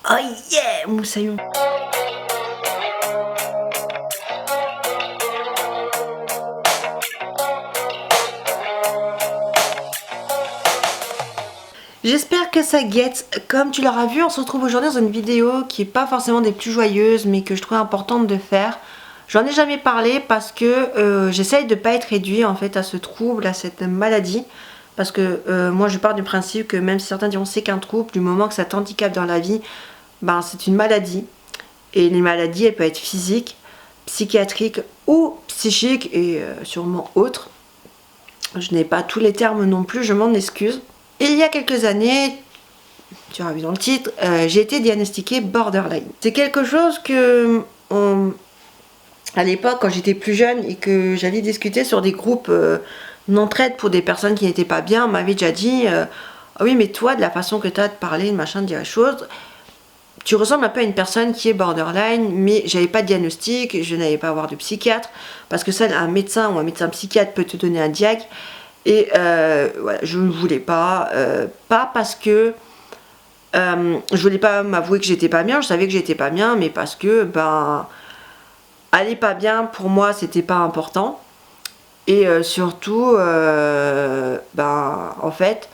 Oh yeah, moussaillon. J'espère que ça guette. Comme tu l'auras vu, on se retrouve aujourd'hui dans une vidéo qui est pas forcément des plus joyeuses, mais que je trouve importante de faire. J'en ai jamais parlé parce que j'essaye de pas être réduit en fait à ce trouble, à cette maladie. Parce que moi je pars du principe que même si certains diront c'est qu'un trouble, du moment que ça t'handicape dans la vie, ben c'est une maladie. Et les maladies, elles peuvent être physiques, psychiatriques ou psychiques et sûrement autres. Je n'ai pas tous les termes non plus, je m'en excuse. Il y a quelques années, tu auras vu dans le titre, j'ai été diagnostiquée borderline. C'est quelque chose que, à l'époque, quand j'étais plus jeune et que j'allais discuter sur des groupes d'entraide pour des personnes qui n'étaient pas bien, on m'avait déjà dit ah oui, mais toi, de la façon que tu as de parler, de machin, de dire les choses, tu ressembles un peu à une personne qui est borderline, mais j'avais pas de diagnostic, je n'allais pas voir de psychiatre, parce que ça, un médecin ou un médecin psychiatre peut te donner un diag. Et voilà, je ne voulais pas, pas parce que je voulais pas m'avouer que j'étais pas bien, je savais que j'étais pas bien, mais parce que ben aller pas bien pour moi c'était pas important. Et surtout, ben en fait,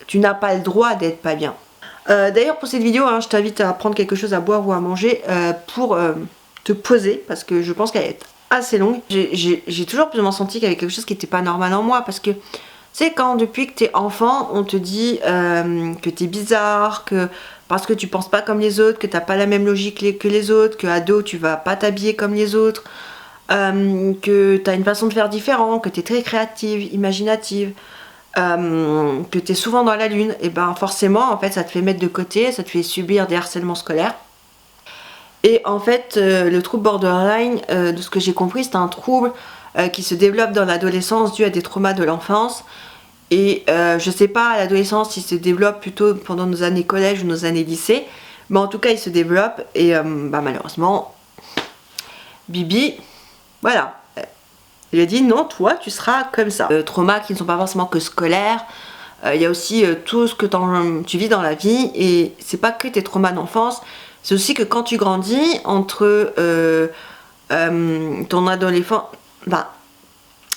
tu n'as pas le droit d'être pas bien. D'ailleurs pour cette vidéo, hein, je t'invite à prendre quelque chose à boire ou à manger pour te poser, parce que je pense qu'elle est assez longue. J'ai toujours plus ou moins senti qu'il y avait quelque chose qui n'était pas normal en moi, parce que c'est quand depuis que t'es enfant, on te dit que t'es bizarre, que parce que tu penses pas comme les autres, que t'as pas la même logique que les autres, que ado tu vas pas t'habiller comme les autres, que t'as une façon de faire différente, que t'es très créative, imaginative, que t'es souvent dans la lune, et ben forcément en fait ça te fait mettre de côté, ça te fait subir des harcèlements scolaires. Et en fait le trouble borderline, de ce que j'ai compris, c'est un trouble qui se développe dans l'adolescence dû à des traumas de l'enfance. Et je sais pas à l'adolescence s'il se développe plutôt pendant nos années collège ou nos années lycée, mais en tout cas il se développe et bah, malheureusement Bibi, voilà, il a dit non, toi tu seras comme ça. Traumas qui ne sont pas forcément que scolaires, il y a aussi tout ce que tu vis dans la vie, et c'est pas que tes traumas d'enfance, c'est aussi que quand tu grandis entre ton adolescent, bah,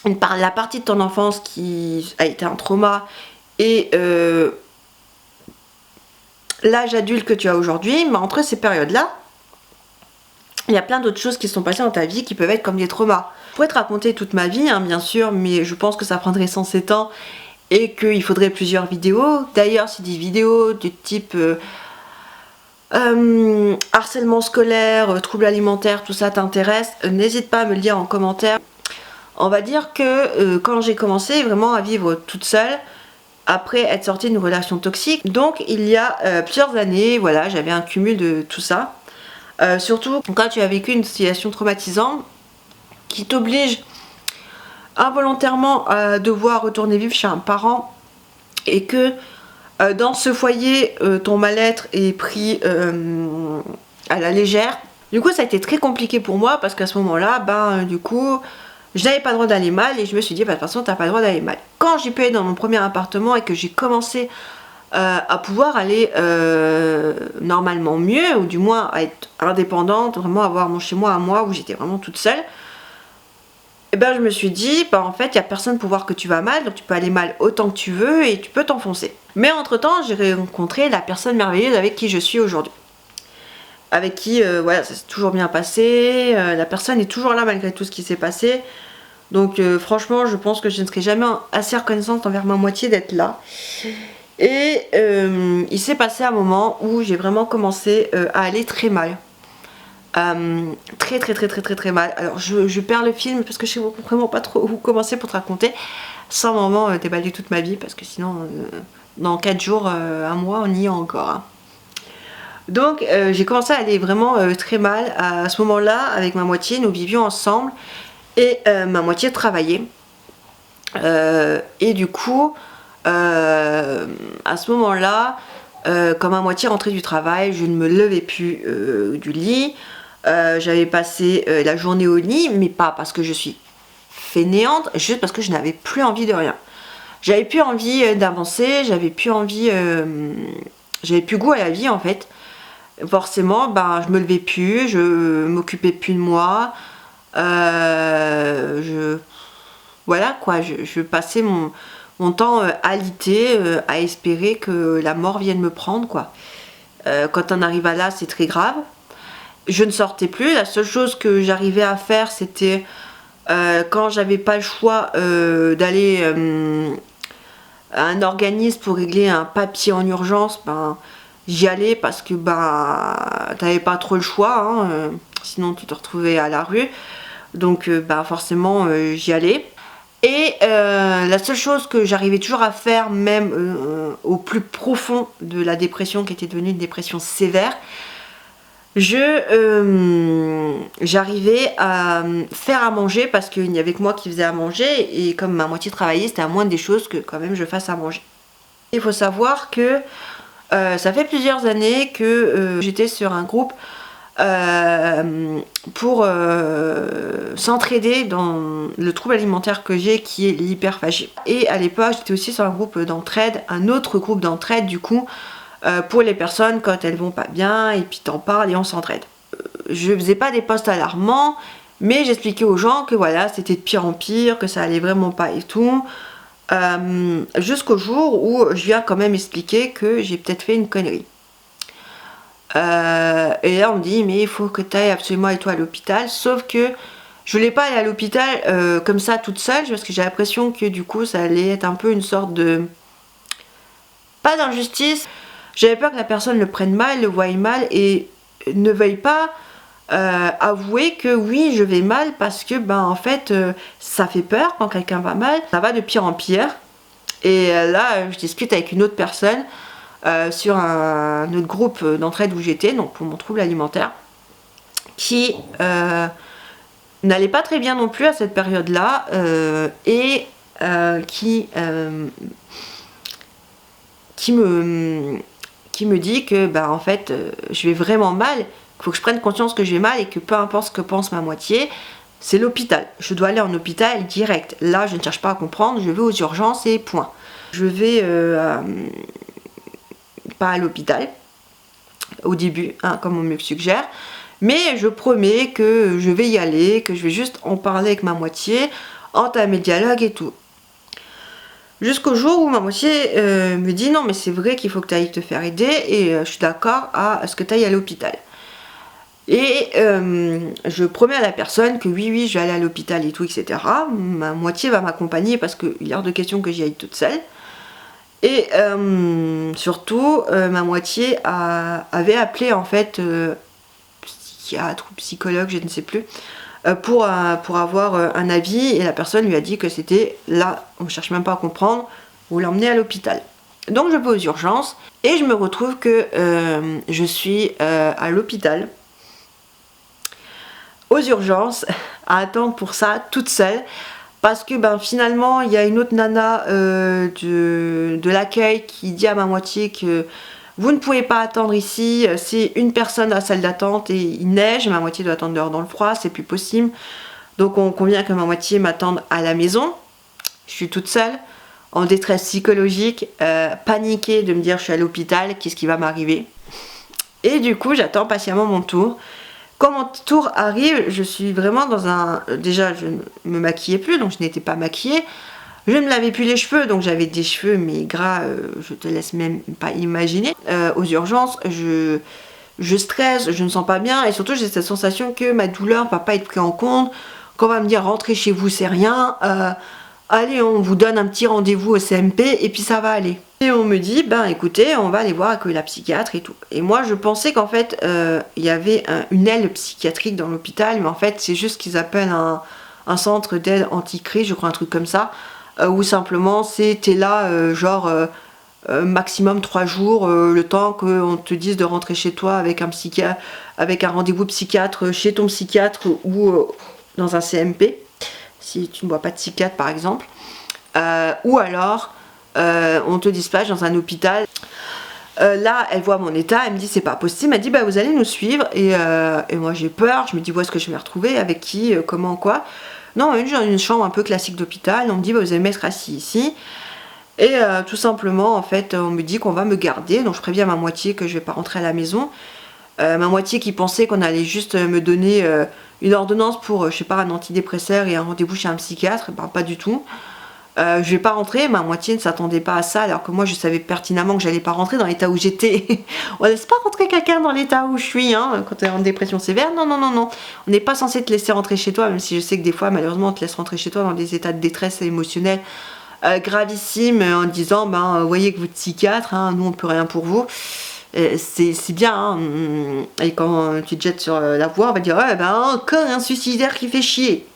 la partie de ton enfance qui a été un trauma et l'âge adulte que tu as aujourd'hui, mais entre ces périodes-là, il y a plein d'autres choses qui sont passées dans ta vie qui peuvent être comme des traumas. Je pourrais te raconter toute ma vie, hein, bien sûr, mais je pense que ça prendrait 107 ans et qu'il faudrait plusieurs vidéos. D'ailleurs, si des vidéos du type harcèlement scolaire, troubles alimentaires, tout ça t'intéresse, n'hésite pas à me le dire en commentaire. On va dire que quand j'ai commencé vraiment à vivre toute seule, après être sortie d'une relation toxique, donc il y a plusieurs années, voilà, j'avais un cumul de tout ça. Surtout quand tu as vécu une situation traumatisante qui t'oblige involontairement à devoir retourner vivre chez un parent, et que dans ce foyer, ton mal-être est pris à la légère. Du coup, ça a été très compliqué pour moi, parce qu'à ce moment-là, ben du coup, je n'avais pas le droit d'aller mal, et je me suis dit, bah, de toute façon, t'as pas le droit d'aller mal. Quand j'ai pu aller dans mon premier appartement et que j'ai commencé à pouvoir aller normalement mieux, ou du moins à être indépendante, vraiment avoir mon chez moi à moi, où j'étais vraiment toute seule, et ben je me suis dit, bah en fait, il n'y a personne pour voir que tu vas mal, donc tu peux aller mal autant que tu veux et tu peux t'enfoncer. Mais entre-temps, j'ai rencontré la personne merveilleuse avec qui je suis aujourd'hui. Avec qui, voilà, ça s'est toujours bien passé, la personne est toujours là malgré tout ce qui s'est passé. Donc franchement, je pense que je ne serai jamais assez reconnaissante envers ma moitié d'être là. Et il s'est passé un moment où j'ai vraiment commencé à aller très mal. Très mal. Alors je perds le film parce que je sais vraiment pas trop où commencer pour te raconter, sans vraiment déballer toute ma vie, parce que sinon dans 4 jours, un mois, on y est encore, hein. Donc j'ai commencé à aller vraiment très mal à ce moment-là. Avec ma moitié, nous vivions ensemble et ma moitié travaillait, et du coup à ce moment-là, quand ma moitié rentrait du travail, je ne me levais plus du lit. J'avais passé la journée au lit, mais pas parce que je suis fainéante, juste parce que je n'avais plus envie de rien. J'avais plus envie d'avancer, j'avais plus envie, j'avais plus goût à la vie en fait. forcément, ben, je me levais plus, je m'occupais plus de moi. Voilà quoi, je passais mon temps alité à espérer que la mort vienne me prendre quoi. Quand on arrive à là, c'est très grave. Je ne sortais plus. La seule chose que j'arrivais à faire, c'était quand j'avais pas le choix d'aller à un organisme pour régler un papier en urgence, ben j'y allais parce que ben t'avais pas trop le choix, hein, sinon tu te retrouvais à la rue. Donc ben forcément j'y allais. Et la seule chose que j'arrivais toujours à faire, même au plus profond de la dépression qui était devenue une dépression sévère, j'arrivais à faire à manger parce qu'il n'y avait que moi qui faisais à manger et comme ma moitié travaillait, c'était à moindre des choses que quand même je fasse à manger. Il faut savoir que ça fait plusieurs années que j'étais sur un groupe pour s'entraider dans le trouble alimentaire que j'ai qui est l'hyperphagie. Et à l'époque j'étais aussi sur un groupe d'entraide, un autre groupe d'entraide du coup pour les personnes quand elles vont pas bien et puis t'en parles et on s'entraide. Je faisais pas des posts alarmants mais j'expliquais aux gens que voilà c'était de pire en pire, que ça allait vraiment pas et tout. Jusqu'au jour où je viens quand même expliquer que j'ai peut-être fait une connerie. Et là on me dit mais il faut que tu ailles absolument avec toi à l'hôpital, sauf que je voulais pas aller à l'hôpital comme ça toute seule parce que j'ai l'impression que du coup ça allait être un peu une sorte de pas d'injustice. J'avais peur que la personne le prenne mal, le voie mal et ne veuille pas avouer que oui je vais mal parce que ben en fait ça fait peur quand quelqu'un va mal, ça va de pire en pire. Et là je discute avec une autre personne sur un autre groupe d'entraide où j'étais, donc pour mon trouble alimentaire, qui n'allait pas très bien non plus à cette période-là et qui me dit que bah, en fait je vais vraiment mal, qu'il faut que je prenne conscience que je vais mal et que peu importe ce que pense ma moitié, c'est l'hôpital. Je dois aller en hôpital direct. Là je ne cherche pas à comprendre, je vais aux urgences et point. Je vais pas à l'hôpital au début, hein, comme on me le suggère, mais je promets que je vais y aller, que je vais juste en parler avec ma moitié, entamer le dialogue et tout. Jusqu'au jour où ma moitié me dit non mais c'est vrai qu'il faut que tu ailles te faire aider et je suis d'accord à ce que tu ailles à l'hôpital. Et je promets à la personne que oui je vais aller à l'hôpital et tout etc. Ma moitié va m'accompagner parce qu'il est hors de question que j'y aille toute seule. Et surtout ma moitié avait appelé en fait psychiatre ou psychologue je ne sais plus pour avoir un avis et la personne lui a dit que c'était là, on ne cherche même pas à comprendre, vous l'emmenez à l'hôpital. Donc je vais aux urgences et je me retrouve que je suis à l'hôpital, aux urgences, à attendre pour ça toute seule. Parce que ben, finalement il y a une autre nana de l'accueil qui dit à ma moitié que vous ne pouvez pas attendre ici, c'est une personne dans la salle d'attente et il neige, ma moitié doit attendre dehors dans le froid, c'est plus possible. Donc on convient que ma moitié m'attende à la maison. Je suis toute seule, en détresse psychologique, paniquée de me dire je suis à l'hôpital, qu'est-ce qui va m'arriver. Et du coup j'attends patiemment mon tour. Quand mon tour arrive, je suis vraiment dans un... Déjà je ne me maquillais plus, donc je n'étais pas maquillée. Je ne me lavais plus les cheveux, donc j'avais des cheveux mais gras, je te laisse même pas imaginer. Aux urgences, je stresse, je ne sens pas bien et surtout j'ai cette sensation que ma douleur ne va pas être prise en compte. Qu'on va me dire rentrez chez vous, c'est rien. Allez, on vous donne un petit rendez-vous au CMP et puis ça va aller. Et on me dit, ben écoutez, on va aller voir avec la psychiatre et tout. Et moi je pensais qu'en fait, il y avait une aile psychiatrique dans l'hôpital, mais en fait c'est juste ce qu'ils appellent un centre d'aide anti-crise, je crois un truc comme ça. Ou simplement c'était là genre maximum 3 jours le temps qu'on te dise de rentrer chez toi avec un psychiatre, avec un rendez-vous psychiatre chez ton psychiatre ou dans un CMP si tu ne vois pas de psychiatre par exemple, ou alors on te dispatche dans un hôpital. Là elle voit mon état, elle me dit c'est pas possible, elle dit bah vous allez nous suivre et moi j'ai peur, je me dis où est-ce que je vais me retrouver, avec qui, comment, quoi. Non, une chambre un peu classique d'hôpital, on me dit bah, vous allez mettre assis ici et tout simplement en fait on me dit qu'on va me garder, donc je préviens ma moitié que je vais pas rentrer à la maison Ma moitié qui pensait qu'on allait juste me donner une ordonnance pour, je sais pas, un antidépresseur et un rendez-vous chez un psychiatre. Ben, pas du tout. Je vais pas rentrer, ma moitié ne s'attendait pas à ça, alors que moi je savais pertinemment que j'allais pas rentrer dans l'état où j'étais. On laisse pas rentrer quelqu'un dans l'état où je suis, hein, quand tu es en dépression sévère. Non, non, non, non. On n'est pas censé te laisser rentrer chez toi, même si je sais que des fois, malheureusement, on te laisse rentrer chez toi dans des états de détresse émotionnelle gravissimes, en disant, ben, voyez que vous êtes psychiatre, hein, nous on peut rien pour vous. C'est bien, hein. Et quand tu te jettes sur la voie, on va dire, ouais, ben, encore un suicidaire qui fait chier.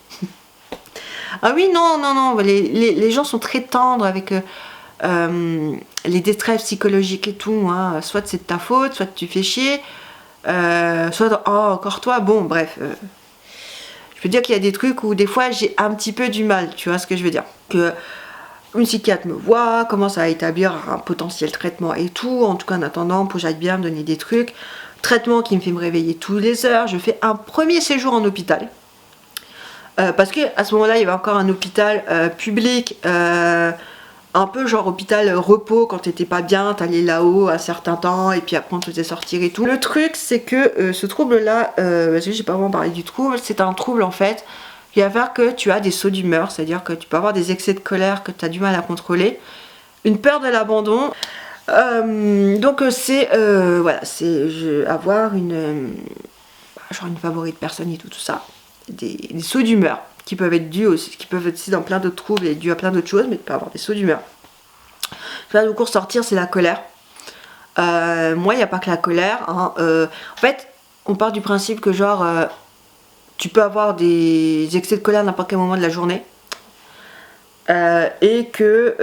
Ah oui, non, non, non, les gens sont très tendres avec les détresse psychologiques et tout, hein. Soit c'est de ta faute, soit tu fais chier, soit, oh, encore toi, bon, bref. Je peux dire qu'il y a des trucs où des fois j'ai un petit peu du mal, tu vois ce que je veux dire. Que une psychiatre me voit, commence à établir un potentiel traitement et tout, en tout cas en attendant, pour que j'aille bien me donner des trucs. Traitement qui me fait me réveiller toutes les heures, je fais un premier séjour en hôpital. Parce que à ce moment-là, il y avait encore un hôpital public, un peu genre hôpital repos, quand t'étais pas bien, t'allais là-haut un certain temps, et puis après on te faisait sortir et tout. Le truc, c'est que ce trouble-là, parce que j'ai pas vraiment parlé du trouble, c'est un trouble en fait, qui va faire que tu as des sauts d'humeur, c'est-à-dire que tu peux avoir des excès de colère que tu as du mal à contrôler, une peur de l'abandon. Donc c'est voilà, c'est avoir genre une favorite de personne et tout ça. Des sauts d'humeur qui peuvent être dus aussi, qui peuvent être aussi dans plein d'autres troubles et dus à plein d'autres choses, mais tu peux avoir des sauts d'humeur. Ce qui va nous sortir, c'est la colère. Moi, il n'y a pas que la colère, hein. En fait, on part du principe que genre tu peux avoir des excès de colère à n'importe quel moment de la journée, et que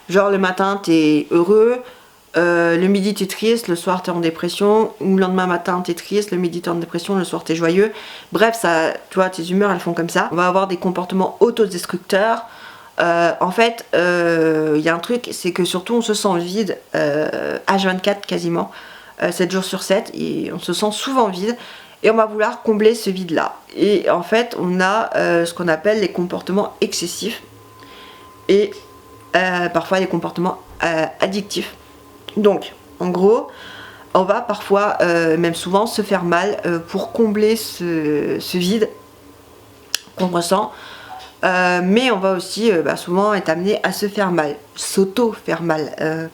genre le matin t'es heureux, le midi t'es triste, le soir t'es en dépression, ou le lendemain matin t'es triste, le midi t'es en dépression, le soir t'es joyeux. Bref, ça, tu vois, tes humeurs elles font comme ça. On va avoir des comportements autodestructeurs. En fait, il y a un truc, c'est que surtout on se sent vide H24 quasiment, 7 jours sur 7, et on se sent souvent vide. Et on va vouloir combler ce vide là. Et en fait, on a ce qu'on appelle les comportements excessifs et parfois les comportements addictifs. Donc, en gros, on va parfois, même souvent, se faire mal pour combler ce vide qu'on ressent. Mais on va aussi souvent être amené à se faire mal, s'auto-faire mal.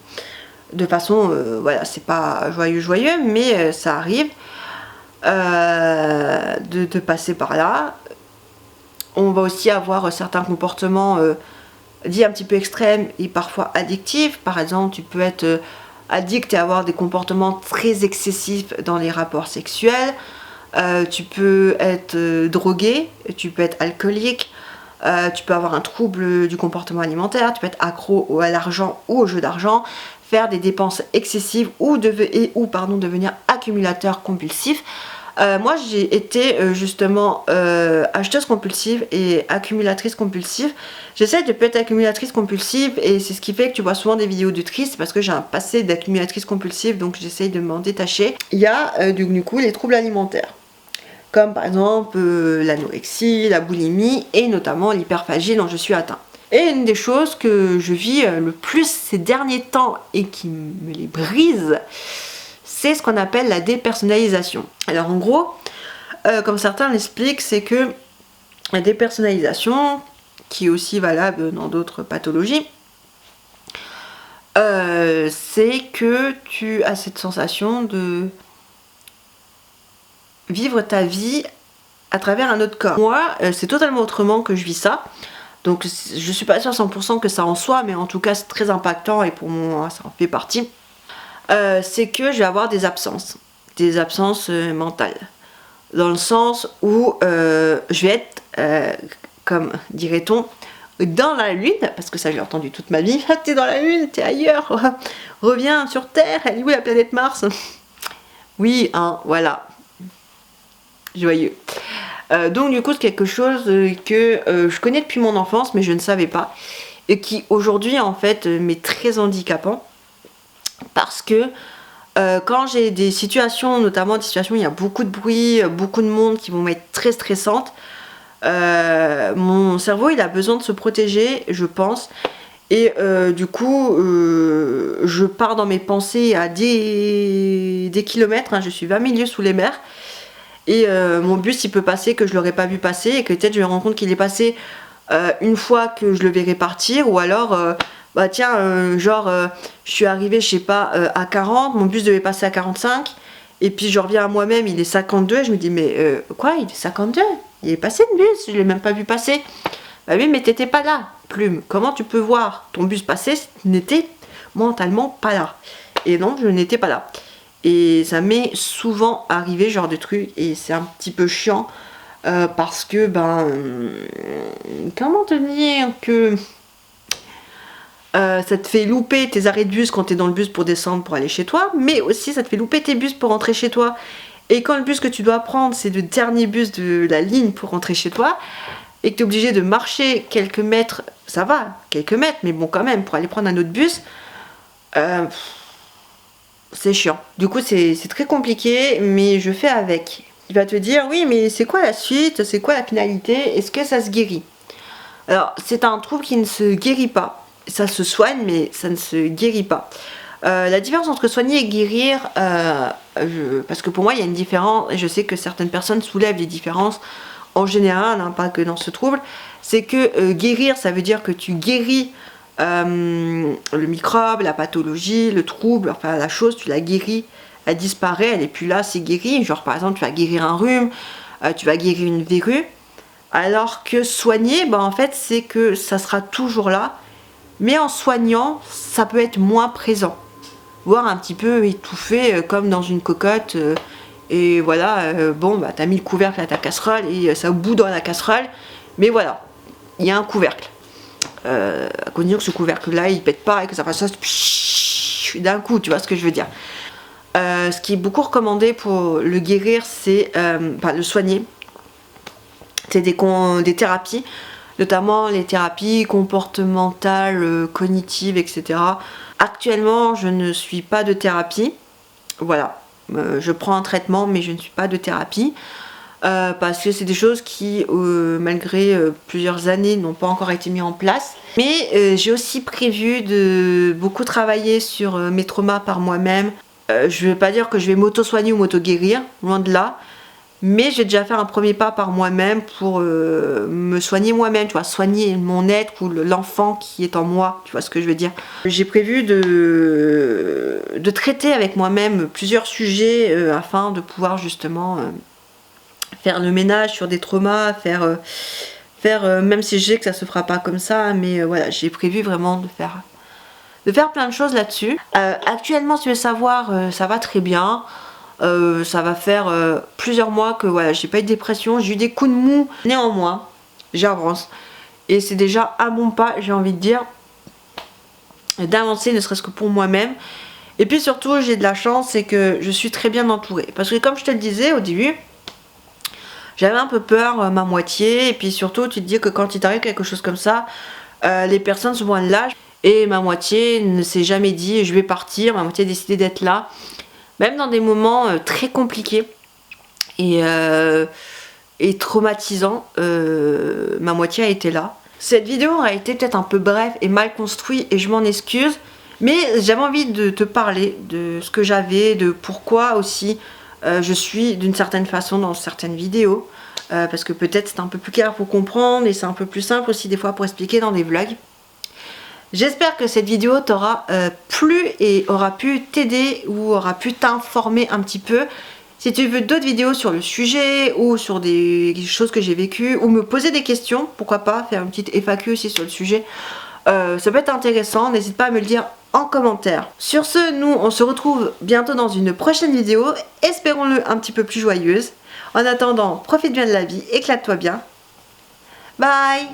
De façon, voilà, c'est pas joyeux, mais ça arrive de passer par là. On va aussi avoir certains comportements dits un petit peu extrêmes et parfois addictifs. Par exemple, tu peux être addict et avoir des comportements très excessifs dans les rapports sexuels. Tu peux être drogué, tu peux être alcoolique, tu peux avoir un trouble du comportement alimentaire, tu peux être accro à l'argent ou au jeu d'argent, faire des dépenses excessives ou devenir accumulateur compulsif. Moi j'ai été justement acheteuse compulsive et accumulatrice compulsive. J'essaie de ne pas être accumulatrice compulsive et c'est ce qui fait que tu vois souvent des vidéos de tristes parce que j'ai un passé d'accumulatrice compulsive, donc j'essaie de m'en détacher. Il y a du coup les troubles alimentaires, comme par exemple l'anorexie, la boulimie et notamment l'hyperphagie dont je suis atteinte. Et une des choses que je vis le plus ces derniers temps et qui me les brise, c'est ce qu'on appelle la dépersonnalisation. Alors en gros, comme certains l'expliquent, c'est que la dépersonnalisation, qui est aussi valable dans d'autres pathologies, c'est que tu as cette sensation de vivre ta vie à travers un autre corps. Moi, c'est totalement autrement que je vis ça. Donc je suis pas sûre 100% que ça en soit, mais en tout cas c'est très impactant et pour moi ça en fait partie. C'est que je vais avoir des absences mentales. Dans le sens où je vais être, comme dirait-on, dans la lune, parce que ça j'ai entendu toute ma vie, ah, t'es dans la lune, t'es ailleurs, reviens sur Terre, elle est où la planète Mars? Oui, hein, voilà. Joyeux. Donc du coup c'est quelque chose que je connais depuis mon enfance mais je ne savais pas et qui aujourd'hui en fait m'est très handicapant parce que quand j'ai des situations, notamment des situations où il y a beaucoup de bruit, beaucoup de monde qui vont m'être très stressantes, mon cerveau il a besoin de se protéger je pense Et du coup, je pars dans mes pensées à des kilomètres, hein, je suis 20 000 lieues sous les mers. Et mon bus il peut passer que je l'aurais pas vu passer et que peut-être je me rends compte qu'il est passé une fois que je le verrai partir, ou alors bah tiens je suis arrivée je sais pas à 40, mon bus devait passer à 45 et puis je reviens à moi-même, il est 52 et je me dis mais quoi, il est 52, il est passé le bus, je l'ai même pas vu passer. Bah oui mais t'étais pas là, Plume, comment tu peux voir ton bus passer si tu n'étais mentalement pas là? Et non, je n'étais pas là. Et ça m'est souvent arrivé ce genre de truc et c'est un petit peu chiant parce que comment te dire que ça te fait louper tes arrêts de bus quand t'es dans le bus pour descendre pour aller chez toi, mais aussi ça te fait louper tes bus pour rentrer chez toi. Et quand le bus que tu dois prendre c'est le dernier bus de la ligne pour rentrer chez toi et que tu es obligé de marcher quelques mètres, ça va, quelques mètres, mais bon quand même pour aller prendre un autre bus, c'est chiant. Du coup, c'est très compliqué, mais je fais avec. Il va te dire, oui, mais c'est quoi la suite? C'est quoi la finalité? Est-ce que ça se guérit? Alors, c'est un trouble qui ne se guérit pas. Ça se soigne, mais ça ne se guérit pas. La différence entre soigner et guérir, parce que pour moi, il y a une différence, et je sais que certaines personnes soulèvent des différences en général, hein, pas que dans ce trouble, c'est que guérir, ça veut dire que tu guéris le microbe, la pathologie, le trouble, enfin la chose, tu la guéris, elle disparaît, elle est plus là, c'est guéri. Genre par exemple, tu vas guérir un rhume, tu vas guérir une verrue. Alors que soigner, en fait, c'est que ça sera toujours là, mais en soignant, ça peut être moins présent, voire un petit peu étouffé, comme dans une cocotte. Et voilà, t'as mis le couvercle à ta casserole et ça bout dans la casserole, mais voilà, il y a un couvercle. À condition que ce couvercle-là, il pète pas et que ça fasse ça d'un coup, tu vois ce que je veux dire. Ce qui est beaucoup recommandé pour le guérir, c'est le soigner. C'est des thérapies, notamment les thérapies comportementales, cognitives, etc. Actuellement, je ne suis pas de thérapie. Voilà, je prends un traitement, mais je ne suis pas de thérapie. Parce que c'est des choses qui, malgré plusieurs années, n'ont pas encore été mises en place. Mais j'ai aussi prévu de beaucoup travailler sur mes traumas par moi-même. Je ne veux pas dire que je vais m'auto-soigner ou m'auto-guérir, loin de là. Mais j'ai déjà fait un premier pas par moi-même pour me soigner moi-même, tu vois, soigner mon être ou l'enfant qui est en moi, tu vois ce que je veux dire. J'ai prévu de traiter avec moi-même plusieurs sujets afin de pouvoir justement faire le ménage sur des traumas, faire même si je sais que ça se fera pas comme ça, mais voilà, j'ai prévu vraiment de faire plein de choses là-dessus. Actuellement, si tu veux savoir, ça va très bien. Ça va faire plusieurs mois que voilà, j'ai pas eu de dépression, j'ai eu des coups de mou, néanmoins, j'avance. Et c'est déjà à mon pas, j'ai envie de dire, d'avancer, ne serait-ce que pour moi-même. Et puis surtout, j'ai de la chance, c'est que je suis très bien entourée. Parce que comme je te le disais au début, j'avais un peu peur, ma moitié, et puis surtout tu te dis que quand il t'arrive quelque chose comme ça, les personnes souvent elles lâchent, et ma moitié ne s'est jamais dit je vais partir, ma moitié a décidé d'être là, même dans des moments très compliqués et traumatisants, ma moitié a été là. Cette vidéo a été peut-être un peu brève et mal construite, et je m'en excuse, mais j'avais envie de te parler de ce que j'avais, de pourquoi aussi je suis d'une certaine façon dans certaines vidéos, parce que peut-être c'est un peu plus clair pour comprendre et c'est un peu plus simple aussi des fois pour expliquer dans des vlogs. J'espère que cette vidéo t'aura plu et aura pu t'aider ou aura pu t'informer un petit peu. Si tu veux d'autres vidéos sur le sujet ou sur des choses que j'ai vécues ou me poser des questions, pourquoi pas faire une petite FAQ aussi sur le sujet, ça peut être intéressant, n'hésite pas à me le dire en commentaire. Sur ce, nous on se retrouve bientôt dans une prochaine vidéo, espérons-le un petit peu plus joyeuse. En attendant, profite bien de la vie, éclate-toi bien. Bye!